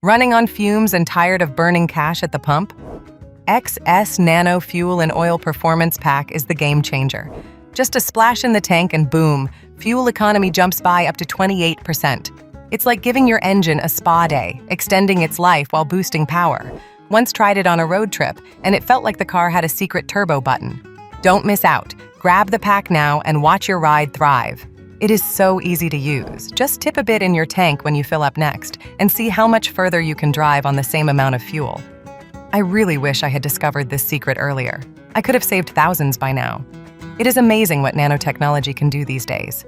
Running on fumes and tired of burning cash at the pump? XSNANO Fuel and Oil Performance Pack is the game changer. Just a splash in the tank and boom, fuel economy jumps by up to 28%. It's like giving your engine a spa day, extending its life while boosting power. Once tried it on a road trip, and it felt like the car had a secret turbo button. Don't miss out. Grab the pack now and watch your ride thrive. It is so easy to use. Just tip a bit in your tank when you fill up next, and see how much further you can drive on the same amount of fuel. I really wish I had discovered this secret earlier. I could have saved thousands by now. It is amazing what nanotechnology can do these days.